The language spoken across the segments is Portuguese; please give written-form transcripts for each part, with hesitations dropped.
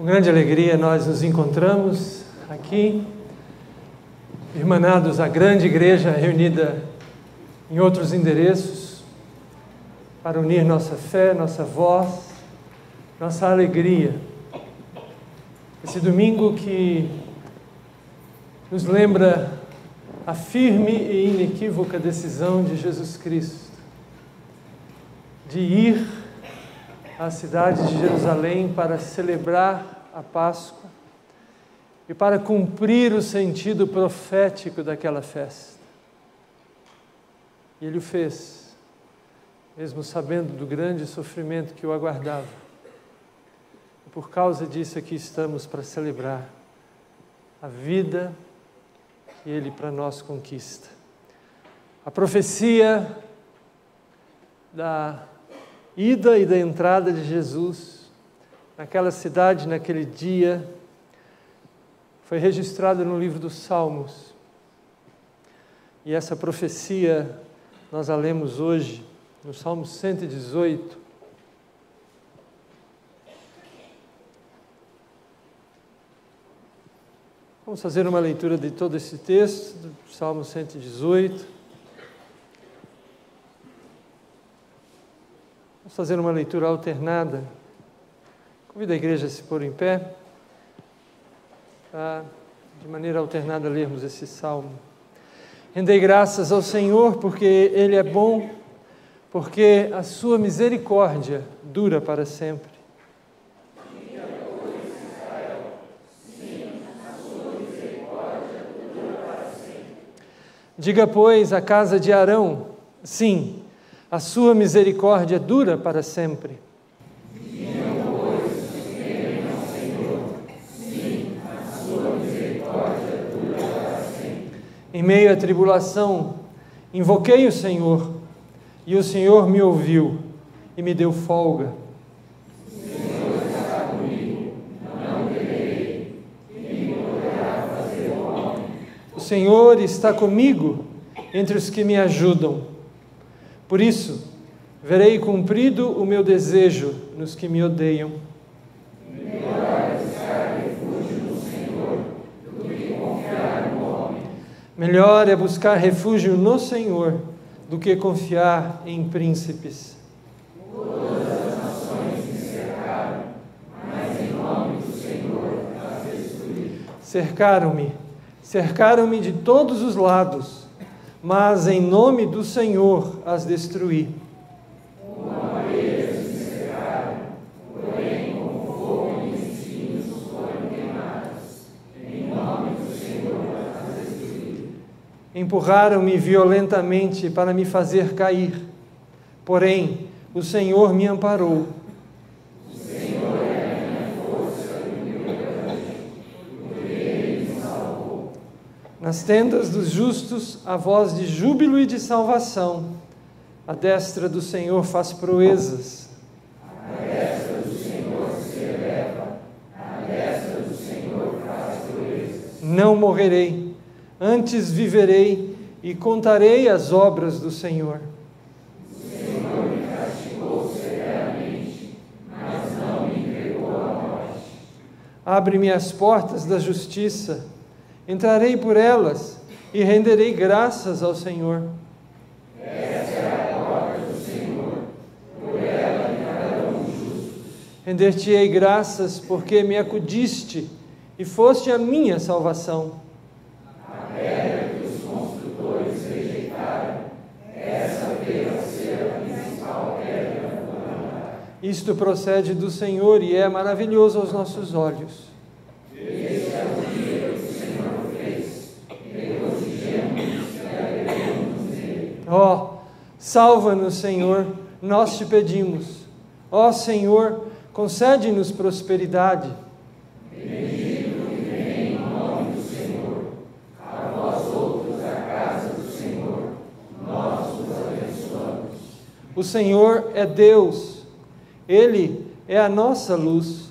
Com grande alegria nós nos encontramos aqui, irmanados à grande igreja reunida em outros endereços, para unir nossa fé, nossa voz, nossa alegria. Esse domingo que nos lembra a firme e inequívoca decisão de Jesus Cristo de ir à cidade de Jerusalém para celebrar a Páscoa e para cumprir o sentido profético daquela festa. E Ele o fez, mesmo sabendo do grande sofrimento que o aguardava. E por causa disso aqui estamos para celebrar a vida que Ele para nós conquista. A profecia da ida e da entrada de Jesus naquela cidade, naquele dia, foi registrada no livro dos Salmos. E essa profecia nós a lemos hoje no Salmo 118. Vamos fazer uma leitura de todo esse texto, do Salmo 118. Vamos fazer uma leitura alternada. Convido a igreja a se pôr em pé, para, de maneira alternada, lermos esse salmo. Rendei graças ao Senhor, porque Ele é bom, porque a sua misericórdia dura para sempre. Diga, pois, a casa de Arão, sim, a sua misericórdia dura para sempre. Digam, pois, os que temem ao Senhor, sim, a sua misericórdia dura para sempre. Em meio à tribulação, invoquei o Senhor, e o Senhor me ouviu e me deu folga. O Senhor está comigo, não temerei, quem me poderá fazer mal? O Senhor está comigo entre os que me ajudam. Por isso, verei cumprido o meu desejo nos que me odeiam. Melhor é buscar refúgio no Senhor do que confiar no homem. Melhor é buscar refúgio no Senhor do que confiar em príncipes. Todas as nações me cercaram, mas em nome do Senhor as destruí. Cercaram-me de todos os lados, mas em nome do Senhor as destruí. Com madeiras me cercaram, porém com fogo e espinhos foram queimadas. Em nome do Senhor as destruí. Empurraram-me violentamente para me fazer cair, porém o Senhor me amparou. O Senhor é a minha força e o meu refúgio, porque Ele me salvou. Nas tendas dos justos, a voz de júbilo e de salvação. A destra do Senhor faz proezas. A destra do Senhor se eleva, a destra do Senhor faz proezas. Não morrerei, antes viverei e contarei as obras do Senhor. O Senhor me castigou severamente, mas não me entregou à morte. Abre-me as portas da justiça, entrarei por elas e renderei graças ao Senhor. Essa é a porta do Senhor, por ela entrarão os justos. Render-te-ei graças porque me acudiste e foste a minha salvação. A pedra que os construtores rejeitaram, essa veio a ser a principal pedra fundamental. Isto procede do Senhor e é maravilhoso aos nossos olhos. Este é o dia que o Senhor fez, regozijemo-nos e alegremos-nos nele. Ó, salva-nos, Senhor, nós te pedimos. Ó Senhor, concede-nos prosperidade. Bendito que vem em nome do Senhor, a vós outros a casa do Senhor, nós os abençoamos. O Senhor é Deus, Ele é a nossa luz.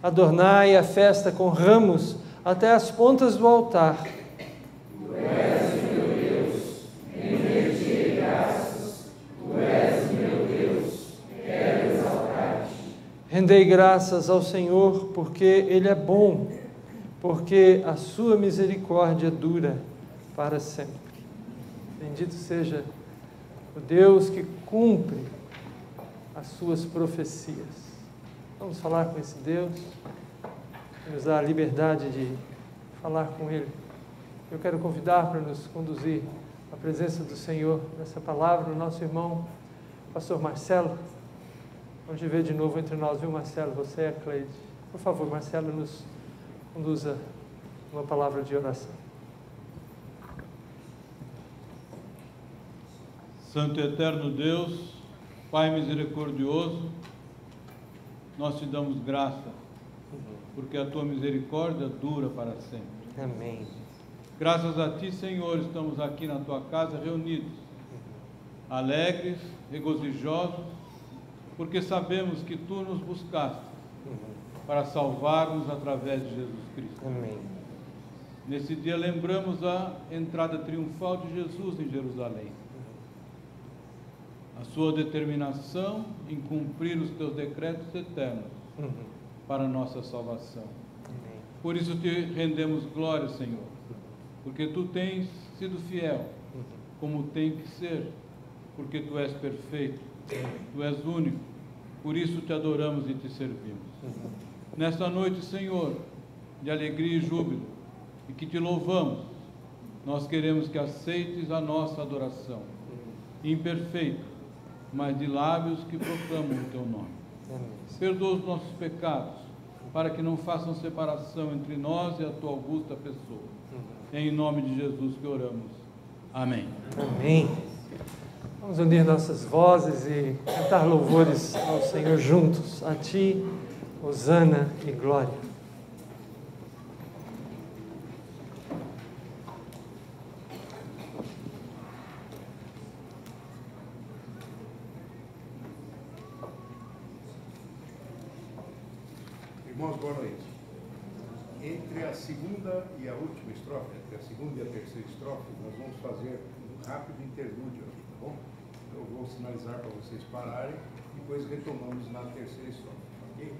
Adornai a festa com ramos até as pontas do altar. Tu és meu Deus, render-te graças. Tu és meu Deus, quero exaltar-te. Rendei graças ao Senhor, porque Ele é bom, porque a sua misericórdia dura para sempre. Bendito seja o Deus que cumpre as suas profecias. Vamos falar com esse Deus, que nos dá a liberdade de falar com Ele. Eu quero convidar para nos conduzir à presença do Senhor nessa palavra, o nosso irmão, pastor Marcelo. Vamos ver de novo entre nós, viu, Marcelo? Você é a Cleide. Por favor, Marcelo, nos conduza uma palavra de oração. Santo e eterno Deus, Pai misericordioso, nós te damos graça, porque a tua misericórdia dura para sempre. Amém. Graças a ti, Senhor, estamos aqui na tua casa reunidos, alegres, regozijosos, porque sabemos que tu nos buscaste para salvar-nos através de Jesus Cristo. Amém. Nesse dia lembramos a entrada triunfal de Jesus em Jerusalém, a sua determinação em cumprir os teus decretos eternos para a nossa salvação. Amém. Por isso te rendemos glória, Senhor, porque tu tens sido fiel, como tem que ser, porque tu és perfeito, tu és único, por isso te adoramos e te servimos. Nesta noite, Senhor, de alegria e júbilo, e que te louvamos, nós queremos que aceites a nossa adoração, imperfeita, mas de lábios que proclamam o teu nome. Perdoa os nossos pecados, para que não façam separação entre nós e a tua augusta pessoa. É em nome de Jesus que oramos. Amém. Amém. Vamos unir nossas vozes e cantar louvores ao Senhor juntos. A ti, hosana e glória. Irmãos, boa noite. Entre a segunda e a última estrofe, entre a segunda e a terceira estrofe, nós vamos fazer um rápido interlúdio aqui, tá bom? Eu vou sinalizar para vocês pararem, depois retomamos na terceira estrofe, ok?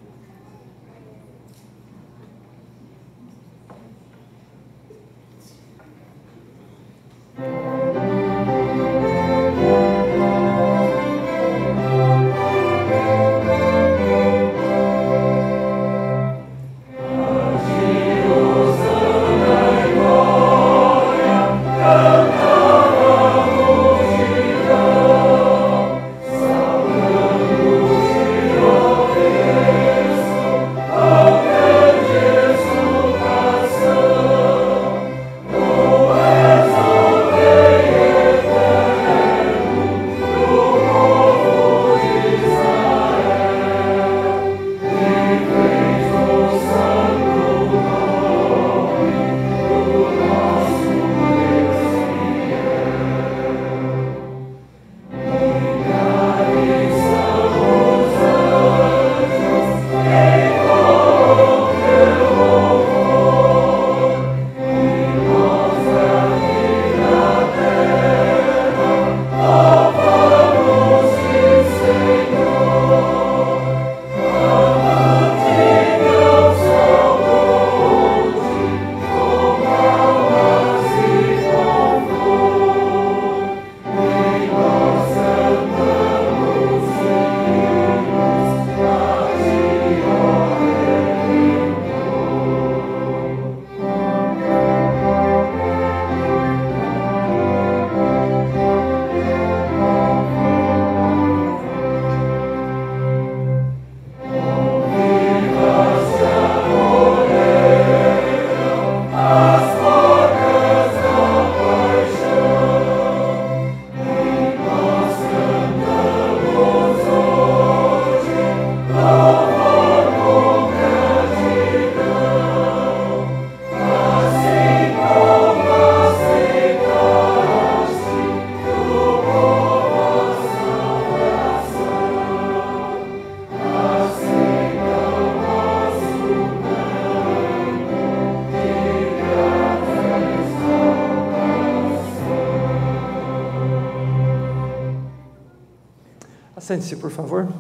Sente-se, por favor.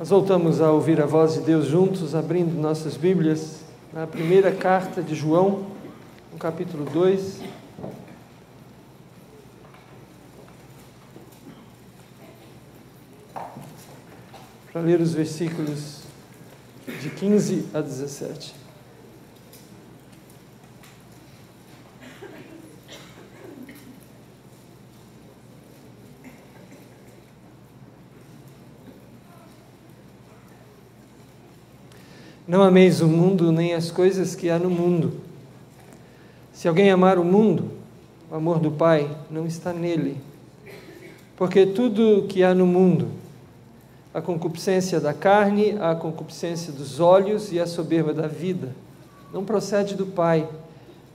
Nós voltamos a ouvir a voz de Deus juntos, abrindo nossas Bíblias na primeira carta de João, no capítulo 2. Para ler os versículos de 15 a 17. Não ameis o mundo, nem as coisas que há no mundo. Se alguém amar o mundo, o amor do Pai não está nele. Porque tudo que há no mundo, a concupiscência da carne, a concupiscência dos olhos e a soberba da vida, não procede do Pai,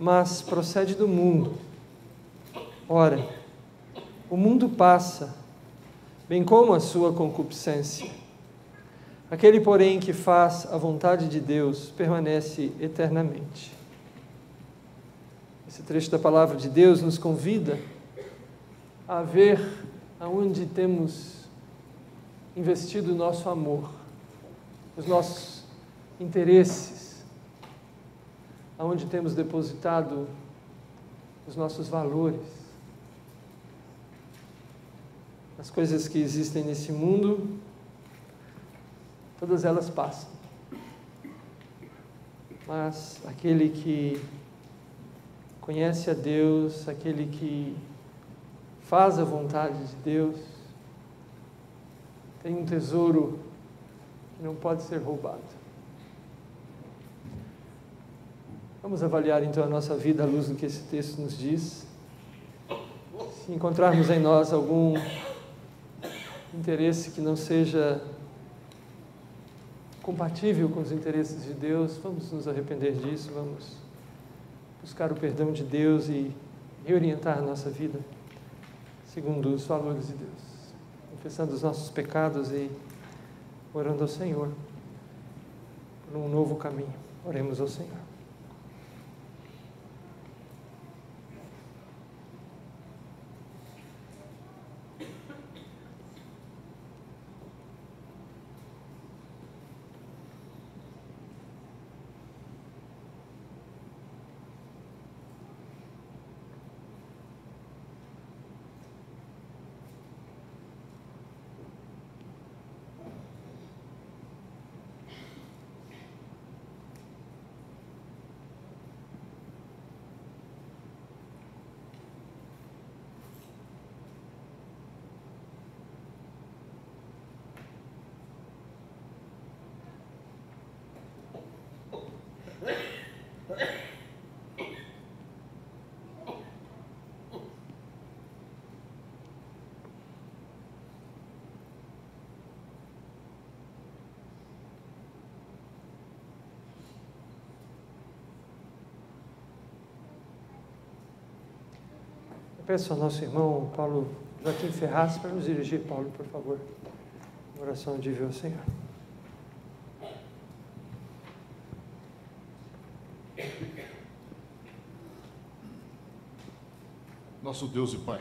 mas procede do mundo. Ora, o mundo passa, bem como a sua concupiscência. Aquele, porém, que faz a vontade de Deus permanece eternamente. Esse trecho da palavra de Deus nos convida a ver aonde temos investido o nosso amor, os nossos interesses, aonde temos depositado os nossos valores. As coisas que existem nesse mundo, todas elas passam. Mas aquele que conhece a Deus, aquele que faz a vontade de Deus, tem um tesouro que não pode ser roubado. Vamos avaliar então a nossa vida à luz do que esse texto nos diz. Se encontrarmos em nós algum interesse que não seja compatível com os interesses de Deus, vamos nos arrepender disso, vamos buscar o perdão de Deus e reorientar a nossa vida segundo os valores de Deus, confessando os nossos pecados e orando ao Senhor por um novo caminho. Oremos ao Senhor. Peço ao nosso irmão Paulo Joaquim Ferraz para nos dirigir. Paulo, por favor, oração audível ao Senhor. Nosso Deus e Pai,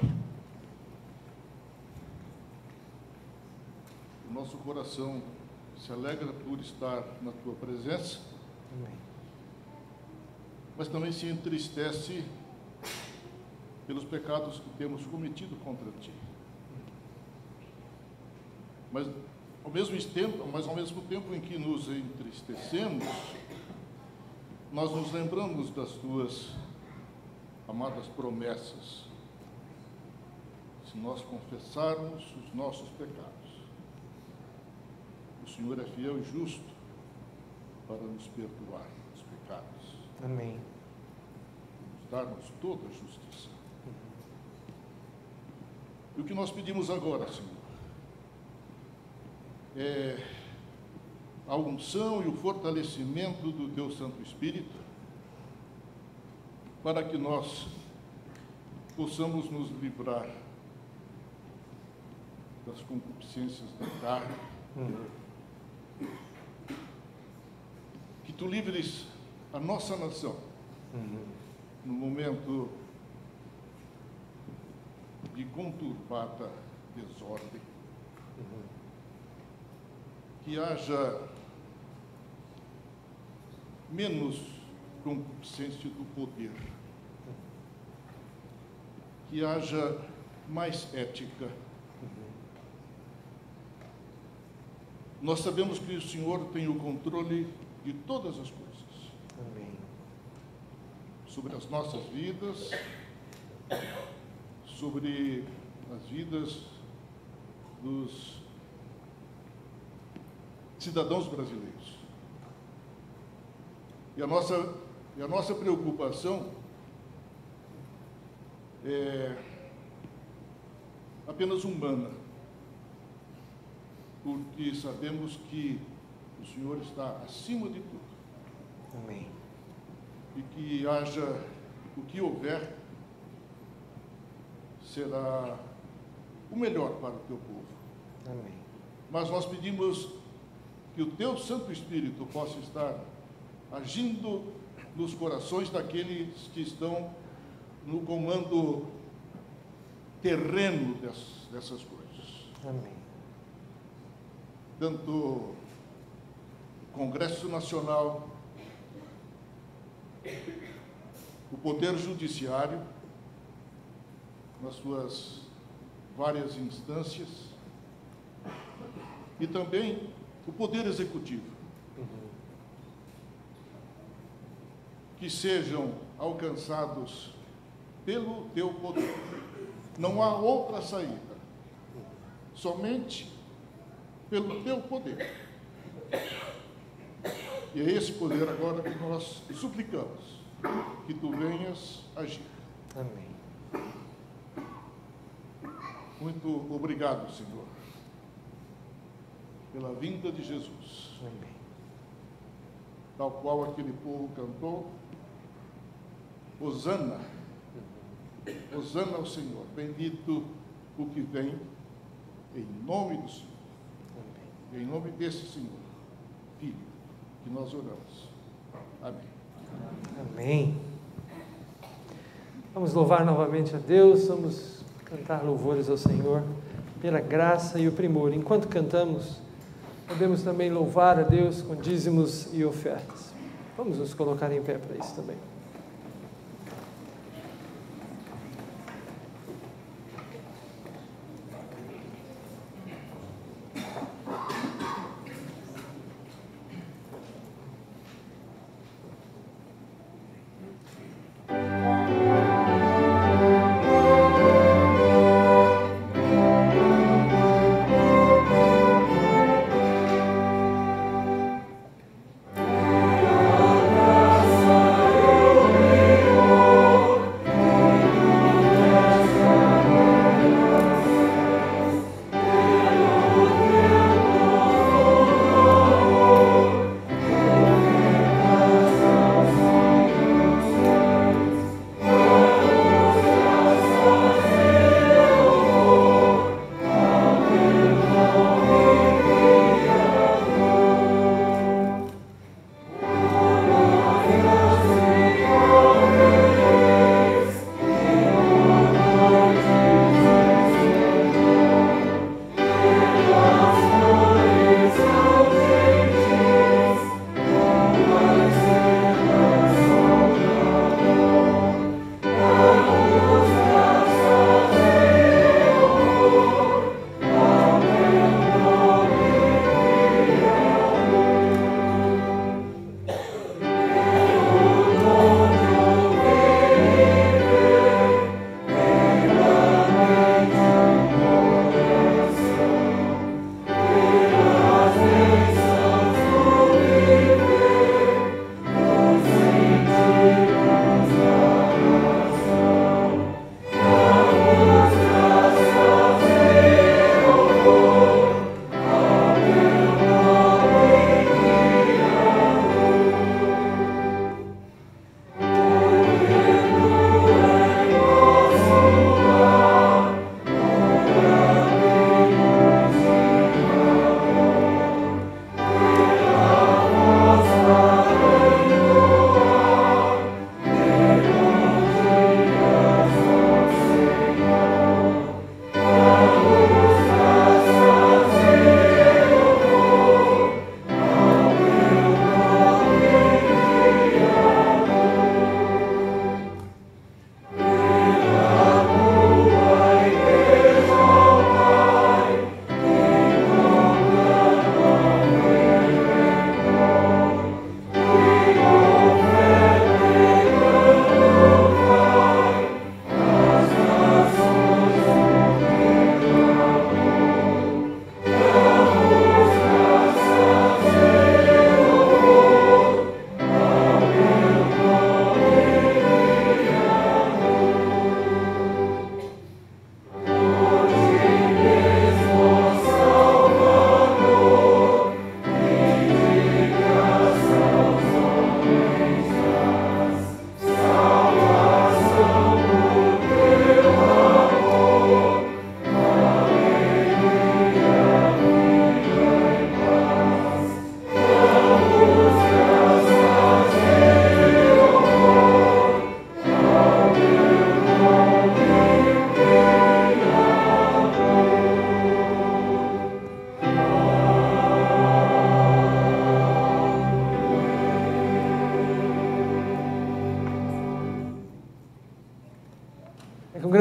o nosso coração se alegra por estar na Tua presença, Amém. mas também se entristece pelos pecados que temos cometido contra Ti. Mas ao mesmo tempo em que nos entristecemos, nós nos lembramos das Tuas amadas promessas. Se nós confessarmos os nossos pecados, o Senhor é fiel e justo para nos perdoar os pecados. Amém. Nos dar-nos toda a justiça. E o que nós pedimos agora, Senhor, é a unção e o fortalecimento do Teu Santo Espírito, para que nós possamos nos livrar das concupiscências da carne, que Tu livres a nossa nação no momento de conturbada desordem, que haja menos concupiscência do poder, que haja mais ética. Nós sabemos que o Senhor tem o controle de todas as coisas. Amém. Sobre as nossas vidas, sobre as vidas dos cidadãos brasileiros. E a nossa preocupação é apenas humana, porque sabemos que o Senhor está acima de tudo. Amém. E que haja o que houver será o melhor para o teu povo. Amém. Mas nós pedimos que o teu Santo Espírito possa estar agindo nos corações daqueles que estão no comando terreno dessas coisas. Amém. Tanto o Congresso Nacional, o Poder Judiciário, nas suas várias instâncias, e também o Poder Executivo, que sejam alcançados pelo teu poder. Não há outra saída, somente pelo teu poder. E é esse poder agora que nós suplicamos, que tu venhas agir. Amém. Muito obrigado, Senhor, pela vinda de Jesus. Amém. Tal qual aquele povo cantou, Hosana, Hosana ao Senhor, bendito o que vem em nome do Senhor. Amém. Em nome desse Senhor, Filho, que nós oramos. Amém. Amém. Vamos louvar novamente a Deus, vamos cantar louvores ao Senhor pela graça e o primor. Enquanto cantamos, podemos também louvar a Deus com dízimos e ofertas. Vamos nos colocar em pé para isso também. Graça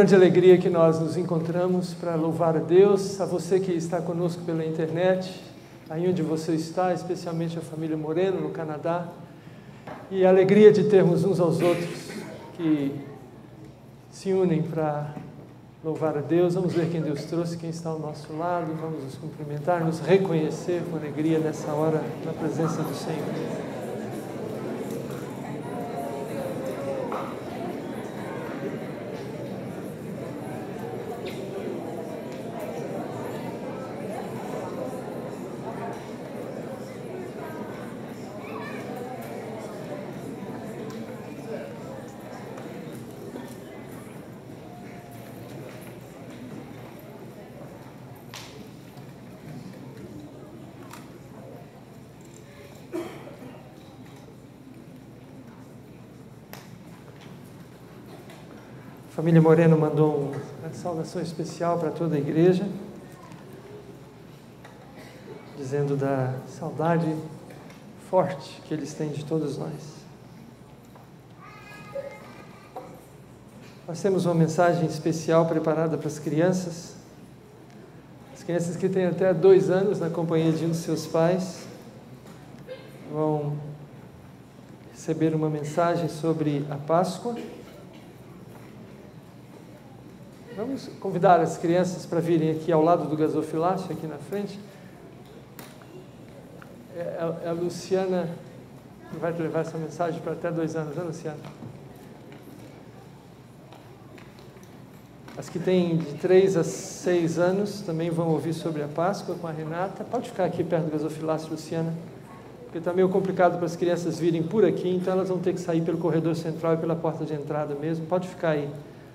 grande alegria que nós nos encontramos para louvar a Deus, a você que está conosco pela internet, aí onde você está, especialmente a família Moreno, no Canadá, e a alegria de termos uns aos outros que se unem para louvar a Deus. Vamos ver quem Deus trouxe, quem está ao nosso lado, vamos nos cumprimentar, nos reconhecer com alegria nessa hora na presença do Senhor. A família Moreno mandou uma saudação especial para toda a igreja, dizendo da saudade forte que eles têm de todos nós. Nós temos uma mensagem especial preparada para as crianças que têm até 2 anos na companhia de um dos seus pais, vão receber uma mensagem sobre a Páscoa. Vamos convidar as crianças para virem aqui ao lado do gasofilácio, aqui na frente. É a Luciana que vai levar essa mensagem para até 2 anos, né, Luciana? As que têm de 3 a 6 anos também vão ouvir sobre a Páscoa com a Renata. Pode ficar aqui perto do gasofilácio, Luciana, porque está meio complicado para as crianças virem por aqui, então elas vão ter que sair pelo corredor central e pela porta de entrada mesmo. Pode ficar aí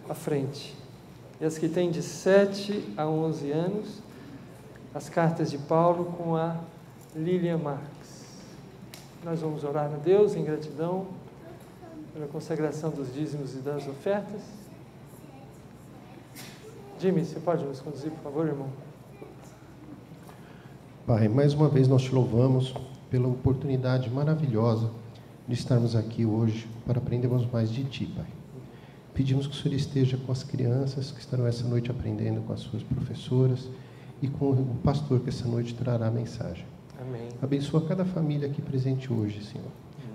à frente. E as que têm de 7 a 11 anos, as cartas de Paulo com a Lilian Marques. Nós vamos orar a Deus em gratidão pela consagração dos dízimos e das ofertas. Jimmy, você pode nos conduzir, por favor, irmão? Pai, mais uma vez nós te louvamos pela oportunidade maravilhosa de estarmos aqui hoje para aprendermos mais de Ti, Pai. Pedimos que o Senhor esteja com as crianças que estarão essa noite aprendendo com as suas professoras e com o pastor que essa noite trará a mensagem. Amém. Abençoa cada família aqui presente hoje, Senhor.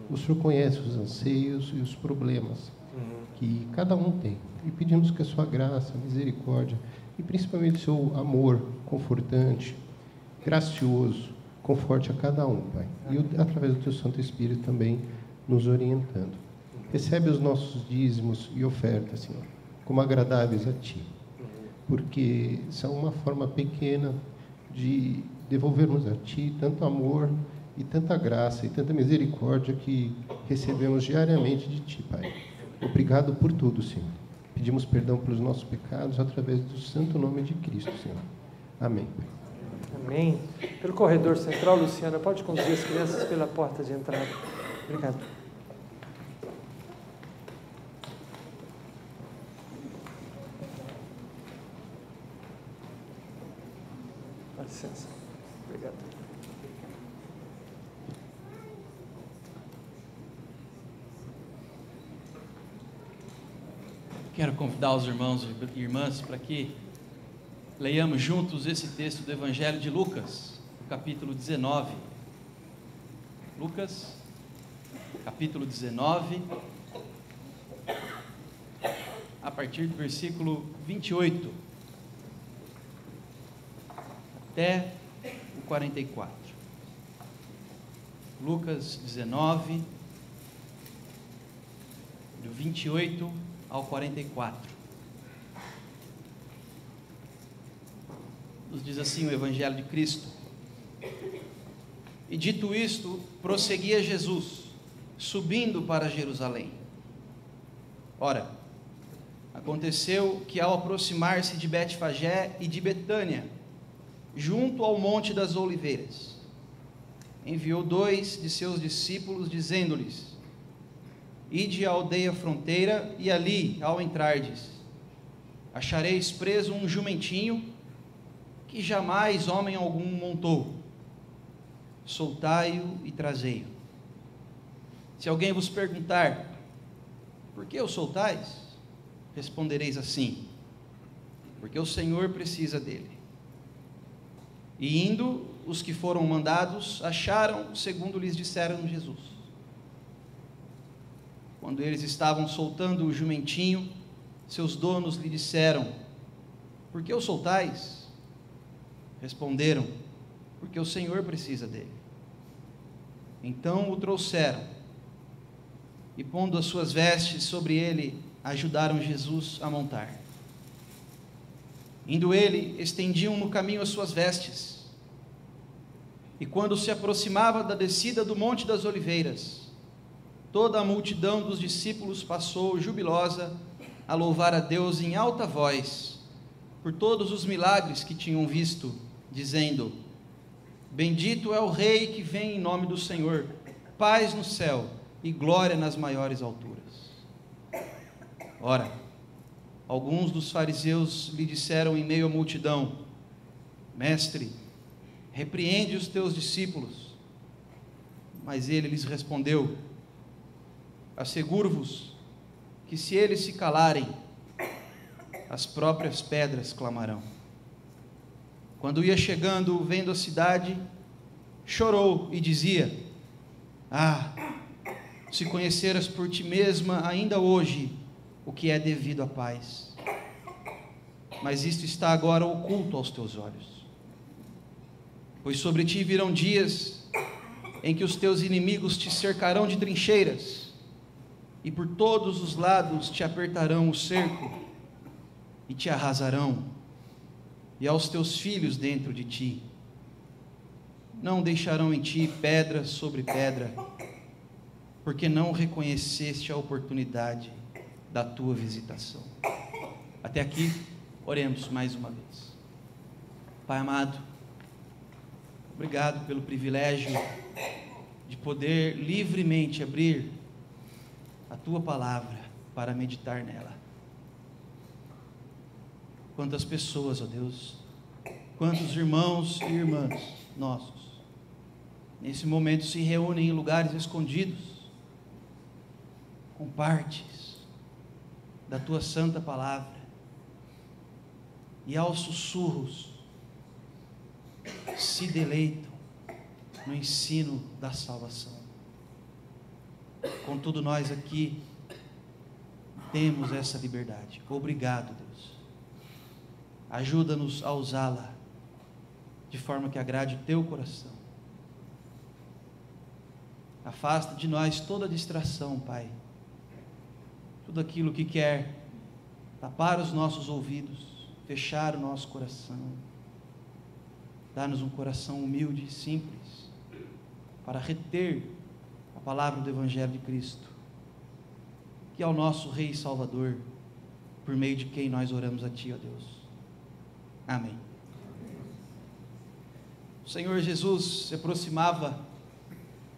O Senhor conhece os anseios e os problemas que cada um tem. E pedimos que a sua graça, misericórdia e principalmente o seu amor confortante, gracioso, conforte a cada um, Pai. E através do teu Santo Espírito também nos orientando. Recebe os nossos dízimos e ofertas, Senhor, como agradáveis a Ti, porque são uma forma pequena de devolvermos a Ti tanto amor e tanta graça e tanta misericórdia que recebemos diariamente de Ti, Pai. Obrigado por tudo, Senhor. Pedimos perdão pelos nossos pecados através do santo nome de Cristo, Senhor. Amém, Pai. Amém. Pelo corredor central, Luciana, pode conduzir as crianças pela porta de entrada. Obrigado. Dá licença. Obrigado. Quero convidar os irmãos e irmãs para que leiamos juntos esse texto do Evangelho de Lucas, capítulo 19. Lucas, capítulo 19, a partir do versículo 28 até o 44. Lucas 19, do 28 ao 44. Nos diz assim o Evangelho de Cristo: E dito isto, prosseguia Jesus, subindo para Jerusalém. Ora, aconteceu que ao aproximar-se de Betfagé e de Betânia, junto ao Monte das Oliveiras, enviou 2 de seus discípulos, dizendo-lhes: Ide à aldeia fronteira, e ali, ao entrardes, achareis preso um jumentinho, que jamais homem algum montou. Soltai-o e trazei-o. Se alguém vos perguntar: por que o soltais? Respondereis assim: porque o Senhor precisa dele. E indo, os que foram mandados acharam segundo lhes disseram Jesus. Quando eles estavam soltando o jumentinho, seus donos lhe disseram: por que o soltais? Responderam: porque o Senhor precisa dele. Então o trouxeram, e pondo as suas vestes sobre ele, ajudaram Jesus a montar. Indo ele, estendiam no caminho as suas vestes. E quando se aproximava da descida do Monte das Oliveiras, toda a multidão dos discípulos passou jubilosa a louvar a Deus em alta voz, por todos os milagres que tinham visto, dizendo: bendito é o Rei que vem em nome do Senhor, paz no céu e glória nas maiores alturas. Ora, alguns dos fariseus lhe disseram em meio à multidão: mestre, repreende os teus discípulos. Mas ele lhes respondeu: asseguro-vos que se eles se calarem, as próprias pedras clamarão. Quando ia chegando, vendo a cidade, chorou e dizia: ah, se conheceras por ti mesma ainda hoje o que é devido à paz. Mas isto está agora oculto aos teus olhos. Pois sobre ti virão dias em que os teus inimigos te cercarão de trincheiras, e por todos os lados te apertarão o cerco, e te arrasarão, e aos teus filhos dentro de ti. Não deixarão em ti pedra sobre pedra, porque não reconheceste a oportunidade da tua visitação. Até aqui, oremos mais uma vez. Pai amado, obrigado pelo privilégio de poder livremente abrir a tua palavra para meditar nela. Quantas pessoas, ó Deus, quantos irmãos e irmãs nossos, nesse momento se reúnem em lugares escondidos, com partes da tua santa palavra, e aos sussurros se deleitam no ensino da salvação. Contudo, nós aqui temos essa liberdade. Obrigado, Deus. Ajuda-nos a usá-la de forma que agrade o teu coração. Afasta de nós toda distração, Pai. Tudo aquilo que quer tapar os nossos ouvidos, fechar o nosso coração. Dá-nos um coração humilde e simples para reter a palavra do Evangelho de Cristo, que é o nosso Rei e Salvador, por meio de quem nós oramos a Ti, ó Deus. Amém. O Senhor Jesus se aproximava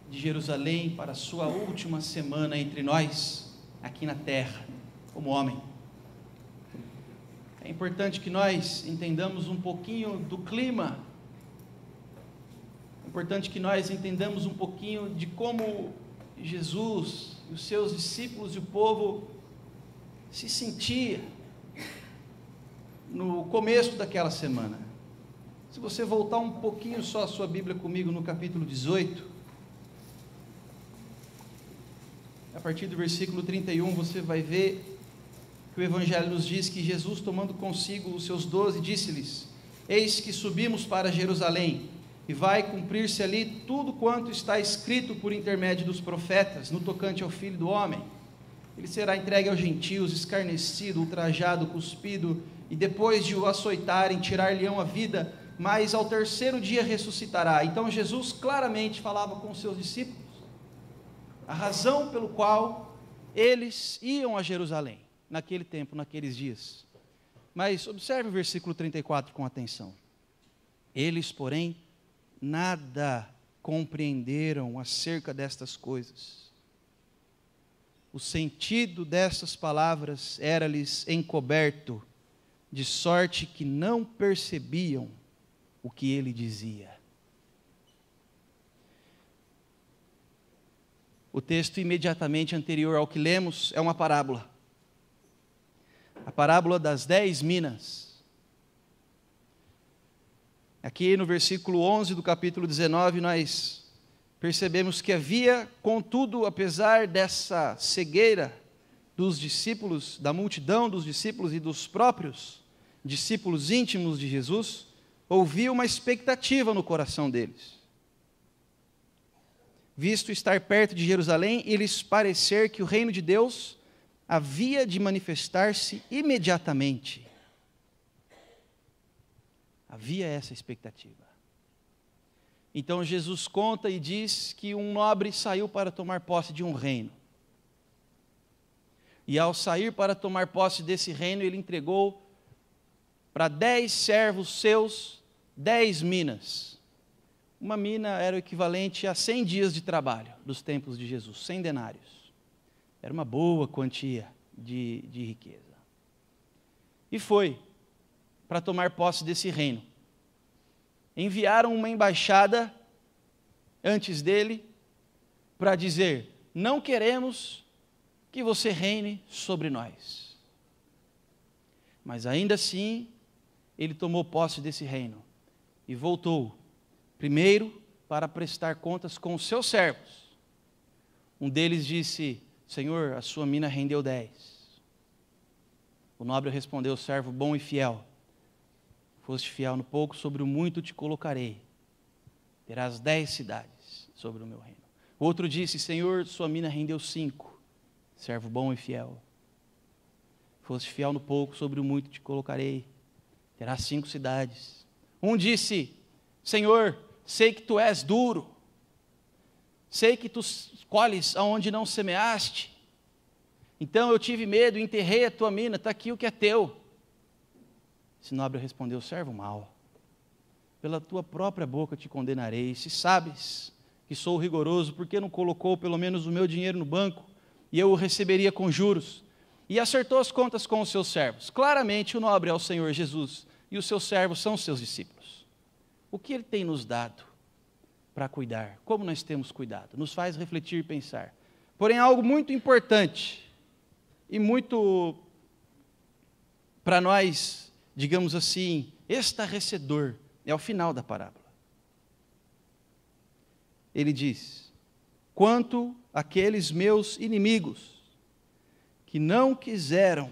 de Jerusalém para a sua última semana entre nós, aqui na terra, como homem. É importante que nós entendamos um pouquinho do clima. É importante que nós entendamos um pouquinho de como Jesus, os seus discípulos e o povo se sentia no começo daquela semana. Se você voltar um pouquinho só a sua Bíblia comigo no capítulo 18, a partir do versículo 31, você vai ver que o Evangelho nos diz que Jesus, tomando consigo os seus 12, disse-lhes: eis que subimos para Jerusalém, e vai cumprir-se ali tudo quanto está escrito por intermédio dos profetas, no tocante ao Filho do Homem. Ele será entregue aos gentios, escarnecido, ultrajado, cuspido, e depois de o açoitarem, tirar-lhe-ão a vida, mas ao terceiro dia ressuscitará. Então Jesus claramente falava com os seus discípulos a razão pelo qual eles iam a Jerusalém, naquele tempo, naqueles dias. Mas observe o versículo 34 com atenção. Eles, porém, nada compreenderam acerca destas coisas. O sentido destas palavras era-lhes encoberto, de sorte que não percebiam o que ele dizia. O texto imediatamente anterior ao que lemos é uma parábola. A parábola das 10 minas, Aqui no versículo 11 do capítulo 19, nós percebemos que havia, contudo, apesar dessa cegueira dos discípulos, da multidão dos discípulos e dos próprios discípulos íntimos de Jesus, havia uma expectativa no coração deles. Visto estar perto de Jerusalém e lhes parecer que o reino de Deus havia de manifestar-se imediatamente. Havia essa expectativa. Então Jesus conta e diz que um nobre saiu para tomar posse de um reino. E ao sair para tomar posse desse reino, ele entregou para 10 servos seus 10 minas. Uma mina era o equivalente a 100 dias de trabalho dos tempos de Jesus, 100 denários. Era uma boa quantia de riqueza. E foi para tomar posse desse reino. Enviaram uma embaixada antes dele para dizer: não queremos que você reine sobre nós. Mas ainda assim, ele tomou posse desse reino e voltou, primeiro, para prestar contas com os seus servos. Um deles disse: Senhor, a sua mina rendeu 10. O nobre respondeu: servo bom e fiel. Foste fiel no pouco, sobre o muito te colocarei. Terás 10 cidades sobre o meu reino. O outro disse: Senhor, sua mina rendeu 5. Servo bom e fiel. Foste fiel no pouco, sobre o muito te colocarei. Terás 5 cidades. Um disse: Senhor, sei que tu és duro. Sei que tu colhes aonde não semeaste. Então eu tive medo, enterrei a tua mina, está aqui o que é teu. Esse nobre respondeu: servo mau, pela tua própria boca te condenarei. Se sabes que sou rigoroso, por que não colocou pelo menos o meu dinheiro no banco, e eu o receberia com juros? E acertou as contas com os seus servos. Claramente o nobre é o Senhor Jesus, e os seus servos são os seus discípulos. O que ele tem nos dado para cuidar? Como nós temos cuidado? Nos faz refletir e pensar. Porém, algo muito importante, e muito, para nós, digamos assim, estarrecedor, é o final da parábola. Ele diz: quanto àqueles meus inimigos, que não quiseram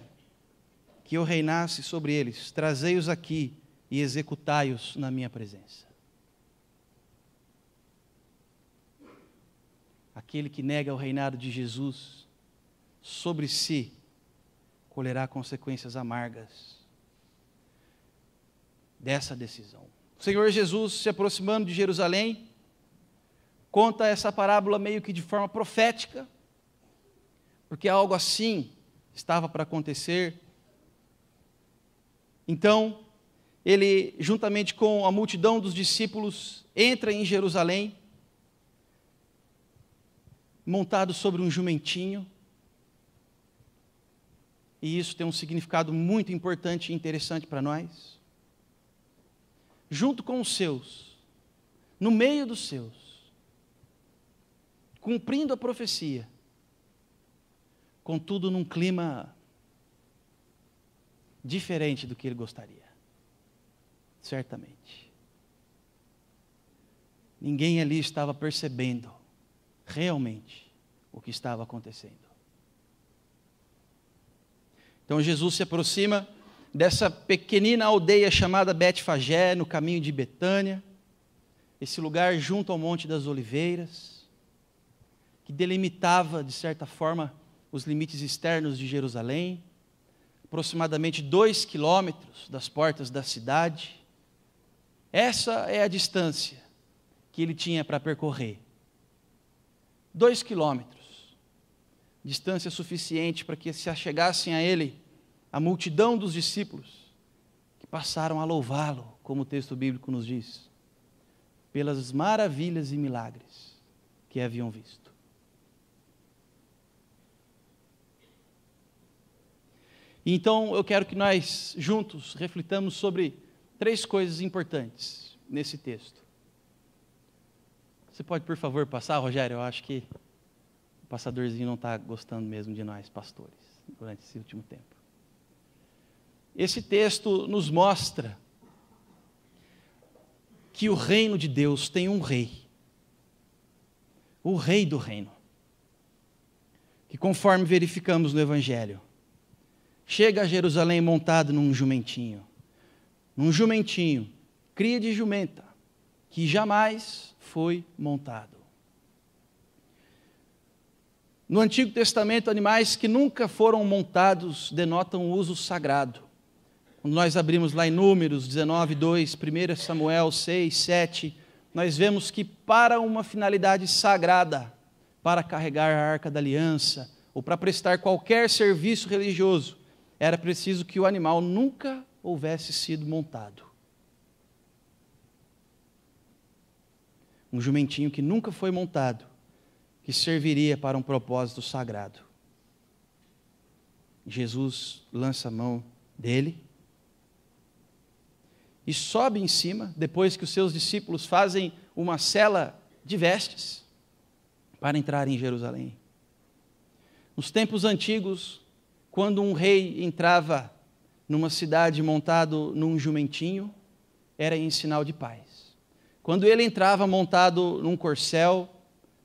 que eu reinasse sobre eles, trazei-os aqui e executai-os na minha presença. Aquele que nega o reinado de Jesus sobre si, colherá consequências amargas dessa decisão. O Senhor Jesus, se aproximando de Jerusalém, conta essa parábola meio que de forma profética, porque algo assim estava para acontecer. Então, ele, juntamente com a multidão dos discípulos, entra em Jerusalém, montado sobre um jumentinho, e isso tem um significado muito importante e interessante para nós. Junto com os seus, no meio dos seus, cumprindo a profecia, contudo num clima diferente do que ele gostaria, certamente. Ninguém ali estava percebendo realmente o que estava acontecendo. Então Jesus se aproxima dessa pequenina aldeia chamada Betfagé, no caminho de Betânia, esse lugar junto ao Monte das Oliveiras, que delimitava, de certa forma, os limites externos de Jerusalém, aproximadamente 2 quilômetros das portas da cidade. Essa é a distância que ele tinha para percorrer. 2 quilômetros, distância suficiente para que se achegassem a ele a multidão dos discípulos, que passaram a louvá-lo, como o texto bíblico nos diz, pelas maravilhas e milagres que haviam visto. Então eu quero que nós juntos reflitamos sobre 3 coisas importantes nesse texto. Você pode, por favor, passar, Rogério? Eu acho que o passadorzinho não está gostando mesmo de nós, pastores, durante esse último tempo. Esse texto nos mostra que o reino de Deus tem um rei, o rei do reino, que conforme verificamos no Evangelho, chega a Jerusalém montado num jumentinho, cria de jumenta, que jamais foi montado. No Antigo Testamento, animais que nunca foram montados denotam o uso sagrado. Quando nós abrimos lá em Números 19, 2, 1 Samuel 6, 7, nós vemos que para uma finalidade sagrada, para carregar a Arca da Aliança, ou para prestar qualquer serviço religioso, era preciso que o animal nunca houvesse sido montado. Um jumentinho que nunca foi montado, que serviria para um propósito sagrado. Jesus lança a mão dele e sobe em cima, depois que os seus discípulos fazem uma sela de vestes para entrar em Jerusalém. Nos tempos antigos, quando um rei entrava numa cidade montado num jumentinho, era em sinal de paz. Quando ele entrava montado num corcel,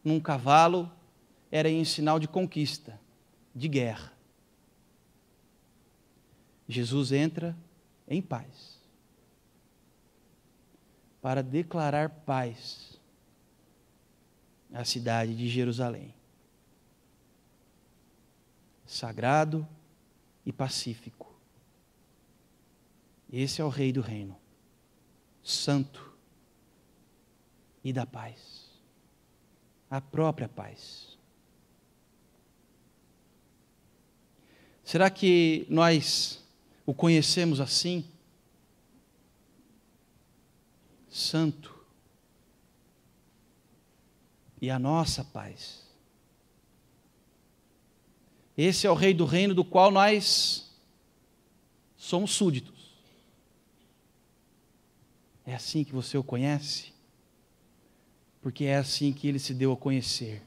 num cavalo, era em sinal de conquista, de guerra. Jesus entra em paz, para declarar paz à cidade de Jerusalém. Sagrado e pacífico. Esse é o Rei do Reino, santo e da paz, a própria paz. Será que nós o conhecemos assim? Santo e a nossa paz. Esse é o Rei do Reino do qual nós somos súditos. É assim que você o conhece? Porque é assim que ele se deu a conhecer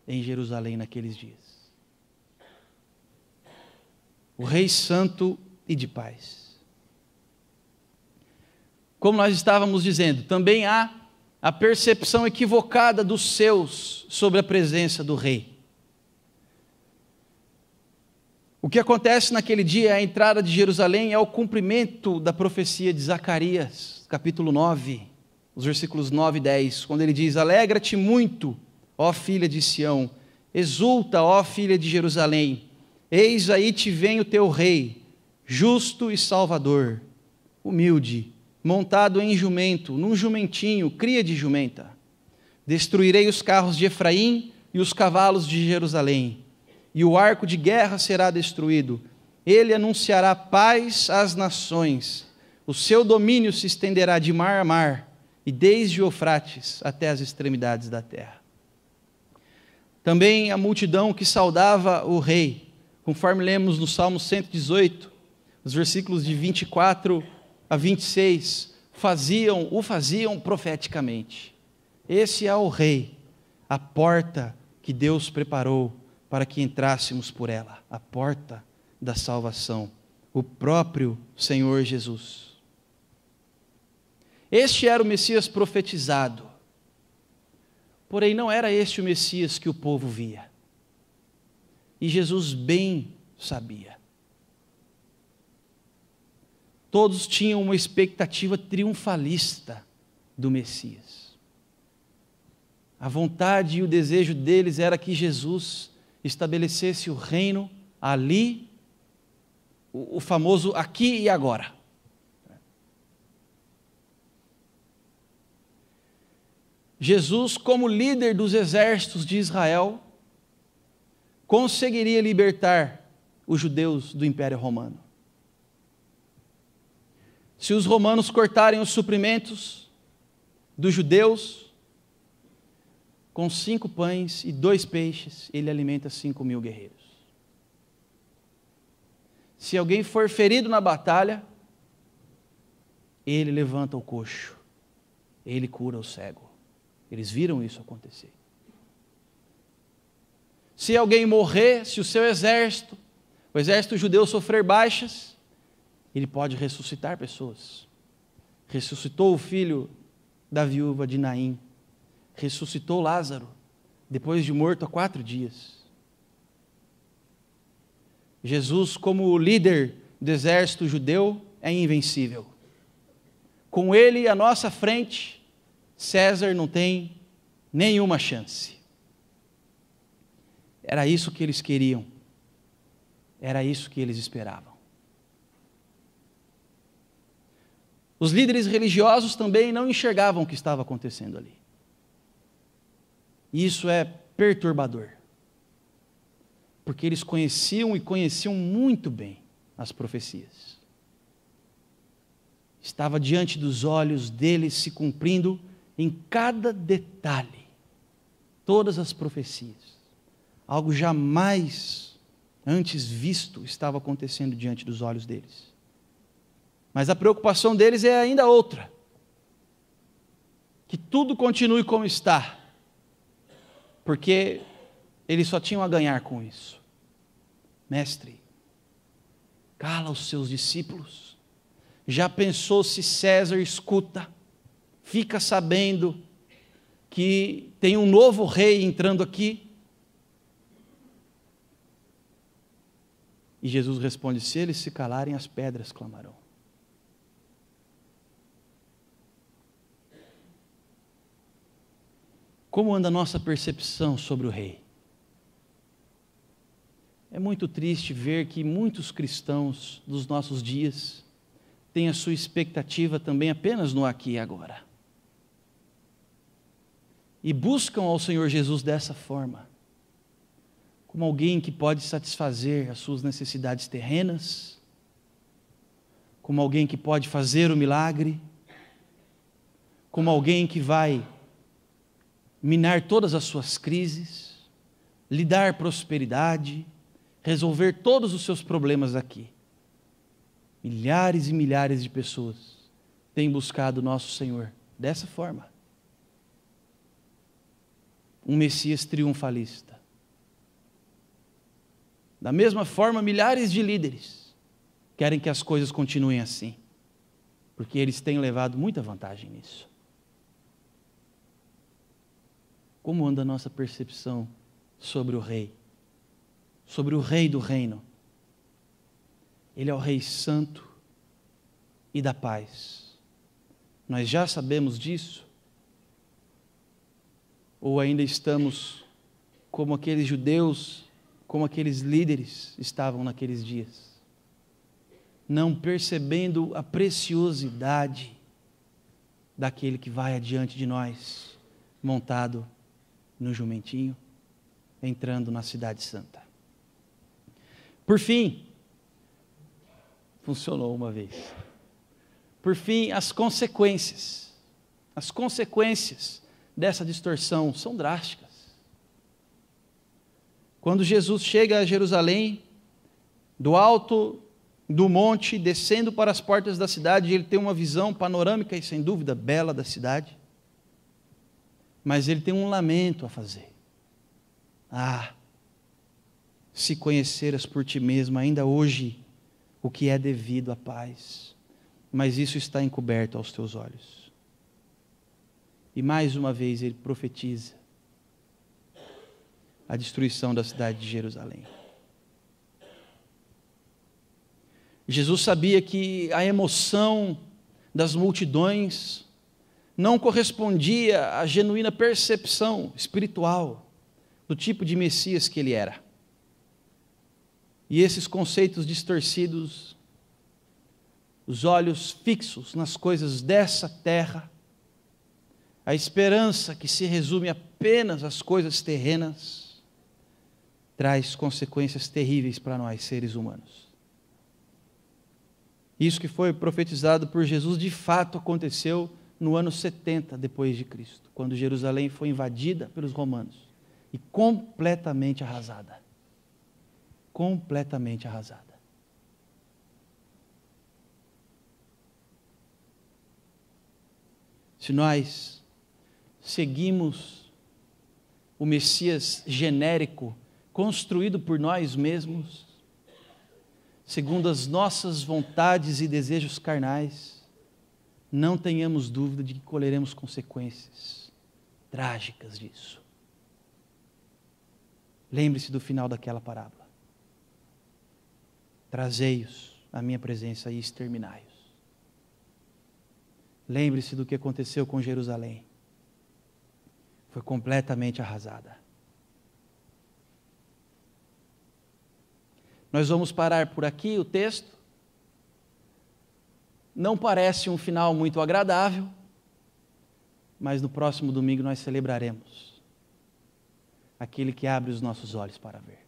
em Jerusalém naqueles dias. O Rei santo e de paz. Como nós estávamos dizendo, também há a percepção equivocada dos seus sobre a presença do Rei. O que acontece naquele dia, a entrada de Jerusalém, é o cumprimento da profecia de Zacarias, capítulo 9, os versículos 9 e 10, quando ele diz: alegra-te muito, ó filha de Sião, exulta, ó filha de Jerusalém, eis aí te vem o teu rei, justo e salvador, humilde, montado em jumento, num jumentinho, cria de jumenta. Destruirei os carros de Efraim e os cavalos de Jerusalém, e o arco de guerra será destruído. Ele anunciará paz às nações. O seu domínio se estenderá de mar a mar, e desde o Eufrates até as extremidades da terra. Também a multidão que saudava o rei, conforme lemos no Salmo 118, os versículos de 24 a 26, o faziam profeticamente. Esse é o rei, a porta que Deus preparou para que entrássemos por ela, a porta da salvação, o próprio Senhor Jesus. Este era o Messias profetizado, porém não era este o Messias que o povo via. E Jesus bem sabia. Todos tinham uma expectativa triunfalista do Messias. A vontade e o desejo deles era que Jesus estabelecesse o reino ali, o famoso aqui e agora. Jesus, como líder dos exércitos de Israel, conseguiria libertar os judeus do Império Romano. Se os romanos cortarem os suprimentos dos judeus, com 5 pães e 2 peixes, ele alimenta 5.000 guerreiros. Se alguém for ferido na batalha, ele levanta o coxo, ele cura o cego. Eles viram isso acontecer. Se alguém morrer, se o seu exército, o exército judeu sofrer baixas, ele pode ressuscitar pessoas. Ressuscitou o filho da viúva de Naim, ressuscitou Lázaro, depois de morto há 4 dias. Jesus, como líder do exército judeu, é invencível. Com ele à nossa frente, César não tem nenhuma chance. Era isso que eles queriam. Era isso que eles esperavam. Os líderes religiosos também não enxergavam o que estava acontecendo ali. E isso é perturbador. Porque eles conheciam e conheciam muito bem as profecias. Estava diante dos olhos deles se cumprindo em cada detalhe todas as profecias. Algo jamais antes visto estava acontecendo diante dos olhos deles. Mas a preocupação deles é ainda outra. Que tudo continue como está. Porque eles só tinham a ganhar com isso. Mestre, cala os seus discípulos. Já pensou se César escuta, fica sabendo que tem um novo rei entrando aqui? E Jesus responde: se eles se calarem, as pedras clamarão. Como anda a nossa percepção sobre o rei? É muito triste ver que muitos cristãos dos nossos dias têm a sua expectativa também apenas no aqui e agora. E buscam ao Senhor Jesus dessa forma, como alguém que pode satisfazer as suas necessidades terrenas, como alguém que pode fazer o milagre, como alguém que vai minar todas as suas crises, lhe dar prosperidade, resolver todos os seus problemas aqui. Milhares e milhares de pessoas têm buscado o nosso Senhor dessa forma. Um Messias triunfalista. Da mesma forma, milhares de líderes querem que as coisas continuem assim, porque eles têm levado muita vantagem nisso. Como anda a nossa percepção sobre o rei? Sobre o rei do reino? Ele é o rei santo e da paz. Nós já sabemos disso? Ou ainda estamos como aqueles judeus, como aqueles líderes estavam naqueles dias? Não percebendo a preciosidade daquele que vai adiante de nós, montado no jumentinho, entrando na cidade santa. Por fim, funcionou uma vez. Por fim, as consequências dessa distorção são drásticas. Quando Jesus chega a Jerusalém, do alto do monte, descendo para as portas da cidade, ele tem uma visão panorâmica e sem dúvida bela da cidade. Mas ele tem um lamento a fazer. Ah, se conheceras por ti mesmo ainda hoje o que é devido à paz, mas isso está encoberto aos teus olhos. E mais uma vez ele profetiza a destruição da cidade de Jerusalém. Jesus sabia que a emoção das multidões não correspondia à genuína percepção espiritual do tipo de Messias que ele era. E esses conceitos distorcidos, os olhos fixos nas coisas dessa terra, a esperança que se resume apenas às coisas terrenas, traz consequências terríveis para nós, seres humanos. Isso que foi profetizado por Jesus, de fato aconteceu no ano 70 depois de Cristo, quando Jerusalém foi invadida pelos romanos e completamente arrasada. Completamente arrasada. Se nós seguimos o Messias genérico, construído por nós mesmos, segundo as nossas vontades e desejos carnais, não tenhamos dúvida de que colheremos consequências trágicas disso. Lembre-se do final daquela parábola. Trazei-os à minha presença e exterminai-os. Lembre-se do que aconteceu com Jerusalém. Foi completamente arrasada. Nós vamos parar por aqui o texto. Não parece um final muito agradável, mas no próximo domingo nós celebraremos aquele que abre os nossos olhos para ver.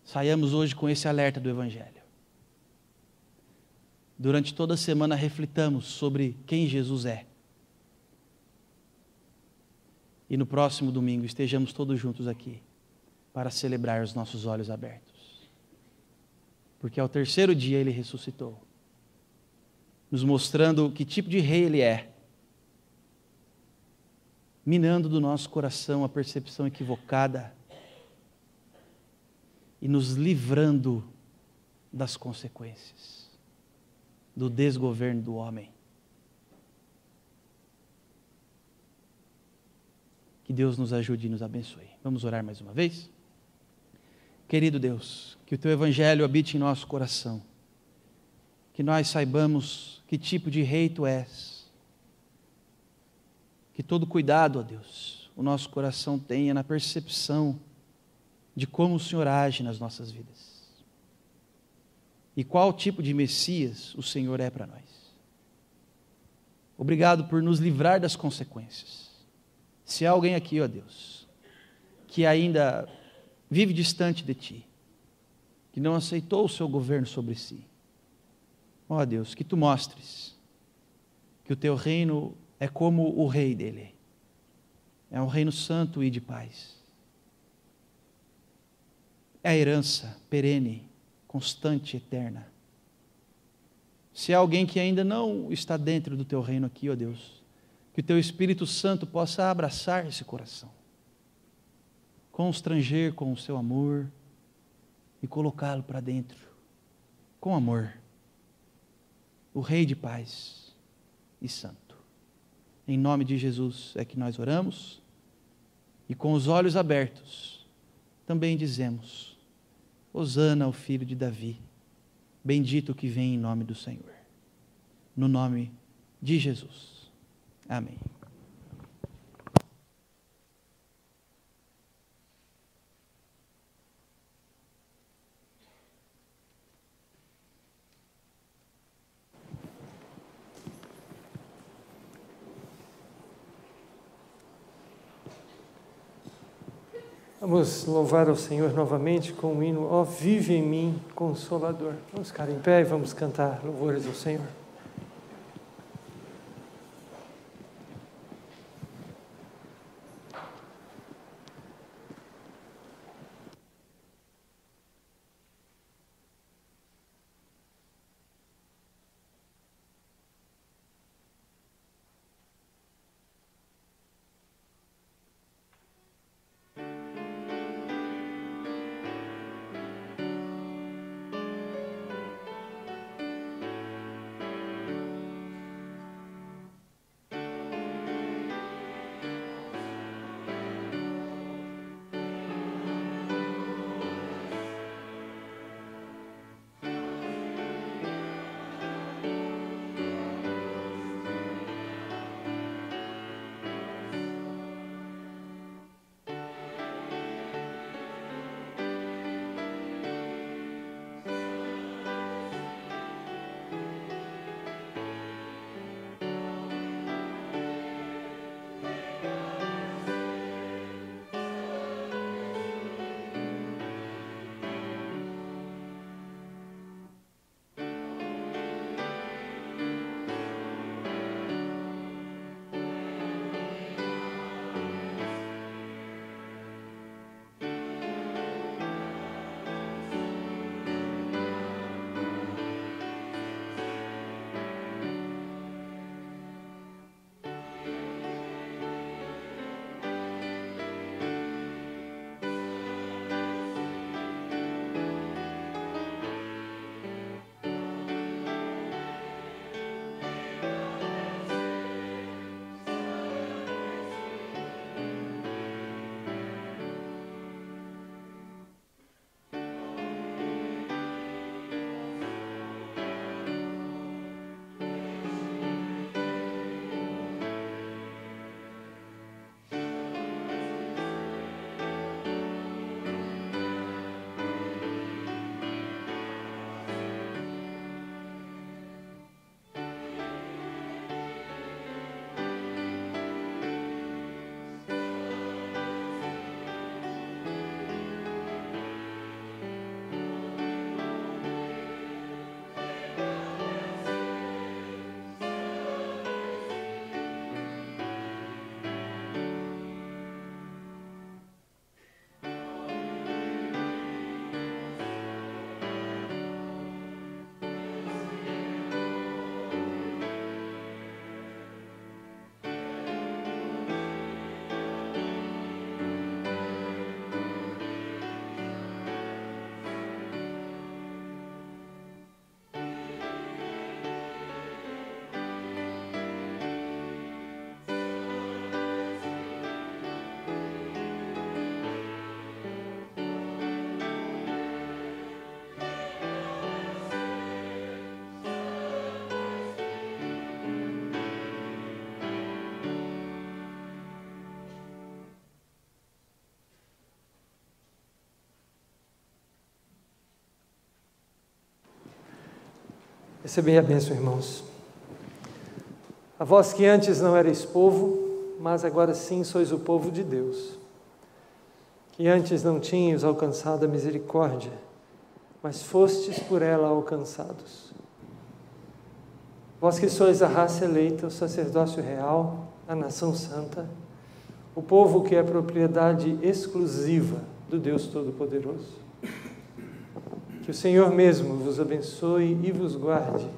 Saiamos hoje com esse alerta do Evangelho. Durante toda a semana reflitamos sobre quem Jesus é. E no próximo domingo estejamos todos juntos aqui para celebrar os nossos olhos abertos. Porque ao terceiro dia Ele ressuscitou, nos mostrando que tipo de rei Ele é, minando do nosso coração a percepção equivocada e nos livrando das consequências do desgoverno do homem. Que Deus nos ajude e nos abençoe. Vamos orar mais uma vez? Querido Deus, que o Teu Evangelho habite em nosso coração, que nós saibamos que tipo de rei Tu és, que todo cuidado, ó Deus, o nosso coração tenha na percepção de como o Senhor age nas nossas vidas e qual tipo de Messias o Senhor é para nós. Obrigado por nos livrar das consequências. Se há alguém aqui, ó Deus, que ainda vive distante de Ti, que não aceitou o Seu governo sobre si, ó Deus, que Tu mostres que o Teu reino é como o rei dele. É um reino santo e de paz. É a herança perene, constante, eterna. Se há alguém que ainda não está dentro do Teu reino aqui, ó Deus, que o Teu Espírito Santo possa abraçar esse coração, constranger com o Seu amor e colocá-lo para dentro, com amor. O Rei de paz e santo. Em nome de Jesus é que nós oramos e com os olhos abertos também dizemos: Hosana ao filho de Davi, bendito que vem em nome do Senhor. No nome de Jesus. Amém. Vamos louvar ao Senhor novamente com o hino Ó vive em mim, Consolador. Vamos ficar em pé e vamos cantar louvores ao Senhor. Recebei a bênção, irmãos. A vós que antes não erais povo, mas agora sim sois o povo de Deus, que antes não tinhas alcançado a misericórdia, mas fostes por ela alcançados. Vós que sois a raça eleita, o sacerdócio real, a nação santa, o povo que é propriedade exclusiva do Deus Todo-Poderoso. Que o Senhor mesmo vos abençoe e vos guarde,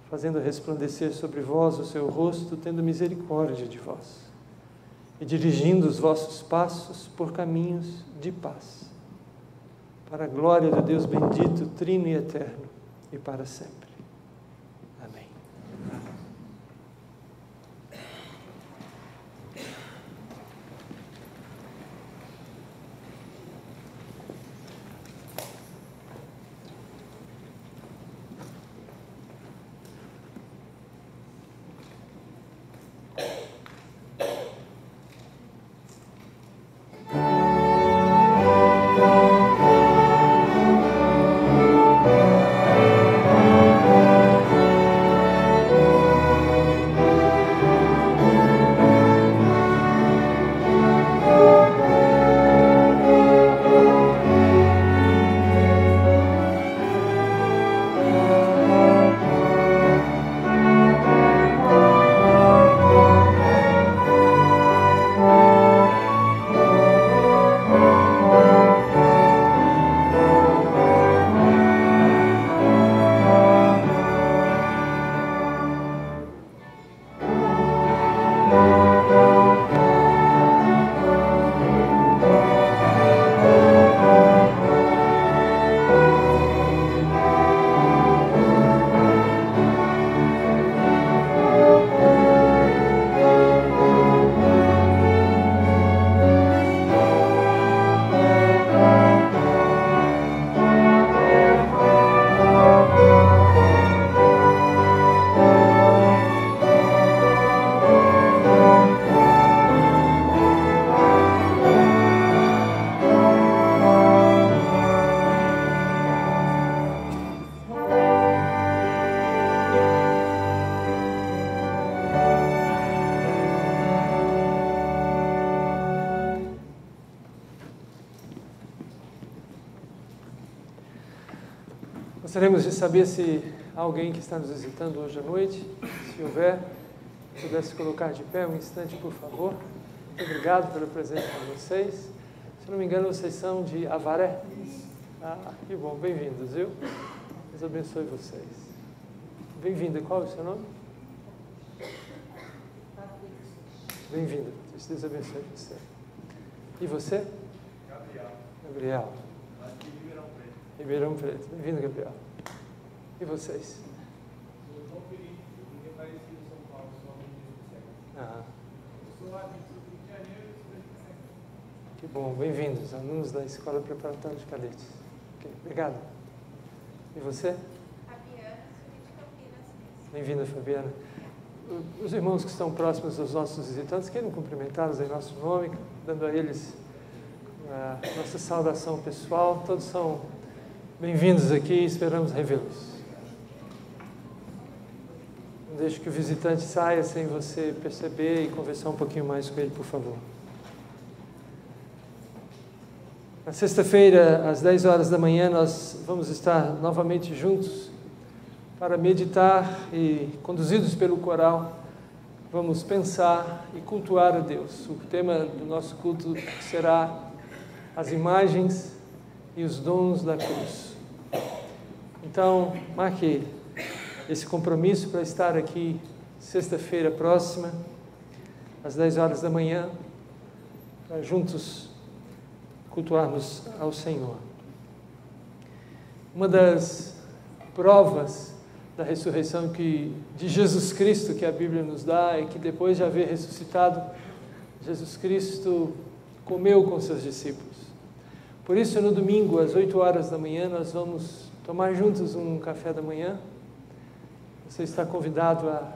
fazendo resplandecer sobre vós o seu rosto, tendo misericórdia de vós, e dirigindo os vossos passos por caminhos de paz, para a glória do Deus bendito, trino e eterno, e para sempre. Amém. Gostaríamos de saber se há alguém que está nos visitando hoje à noite. Se houver, pudesse colocar de pé um instante, por favor. Muito obrigado pela presença de vocês. Se não me engano, vocês são de Avaré? Ah, que bom, bem-vindos, viu? Deus abençoe vocês. Bem-vinda, qual é o seu nome? Bem-vinda, Deus abençoe você. E você? Gabriel. Ribeirão Preto. Bem-vindo, Gabriel. E vocês? Eu sou Felipe, eu parecido em São Paulo, sou aluno de Ah, Eu sou lá do Rio de Janeiro e que bom, bem-vindos, alunos da Escola Preparatória de Cadetes. Okay, obrigado. E você? Fabiana, sou de Campinas. Bem-vinda, Fabiana. Os irmãos que estão próximos dos nossos visitantes, querem cumprimentá-los em nosso nome, dando a eles a nossa saudação pessoal. Todos são bem-vindos aqui e esperamos revê-los. Não deixe que o visitante saia sem você perceber e conversar um pouquinho mais com ele, por favor. Na sexta-feira, às 10 horas da manhã, nós vamos estar novamente juntos para meditar e, conduzidos pelo coral, vamos pensar e cultuar a Deus. O tema do nosso culto será as imagens e os dons da cruz. Então, marque esse compromisso para estar aqui sexta-feira próxima, às 10 horas da manhã, para juntos cultuarmos ao Senhor. Uma das provas da ressurreição de Jesus Cristo que a Bíblia nos dá é que depois de haver ressuscitado, Jesus Cristo comeu com seus discípulos. Por isso, no domingo, às 8 horas da manhã, nós vamos tomar juntos um café da manhã. Você está convidado a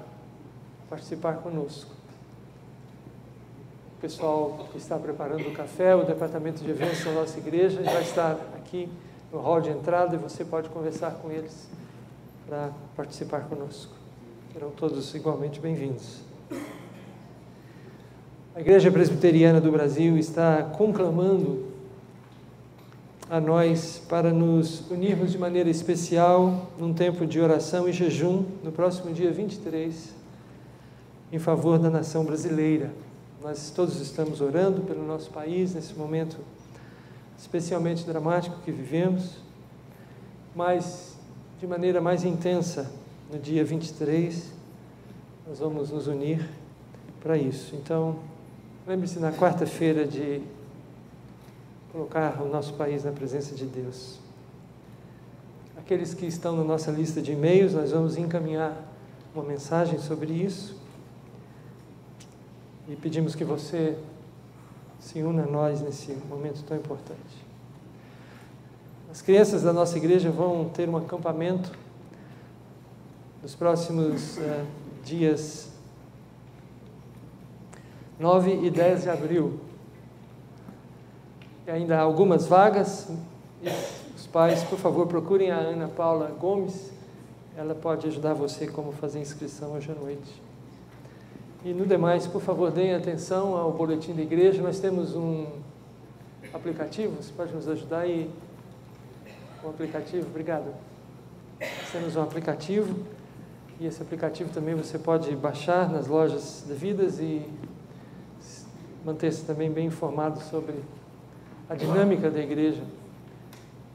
participar conosco. O pessoal que está preparando o café, o departamento de eventos da nossa igreja, vai estar aqui no hall de entrada e você pode conversar com eles para participar conosco. Serão todos igualmente bem-vindos. A Igreja Presbiteriana do Brasil está conclamando a nós para nos unirmos de maneira especial num tempo de oração e jejum no próximo dia 23, em favor da nação brasileira. Nós todos estamos orando pelo nosso país nesse momento especialmente dramático que vivemos, mas de maneira mais intensa no dia 23 nós vamos nos unir para isso. Então, lembre-se na quarta-feira de colocar o nosso país na presença de Deus. Aqueles que estão na nossa lista de e-mails, nós vamos encaminhar uma mensagem sobre isso e pedimos que você se una a nós nesse momento tão importante. As crianças da nossa igreja vão ter um acampamento nos próximos dias 9 e 10 de abril. E ainda há algumas vagas. E os pais, por favor, procurem a Ana Paula Gomes. Ela pode ajudar você como fazer inscrição hoje à noite. E no demais, por favor, deem atenção ao boletim da igreja. Nós temos um aplicativo, você pode nos ajudar aí? Um aplicativo, obrigado. Nós temos um aplicativo, e esse aplicativo também você pode baixar nas lojas devidas e manter-se também bem informado sobre a dinâmica da igreja.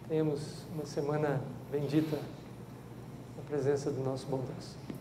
Tenhamos uma semana bendita na presença do nosso bom Deus.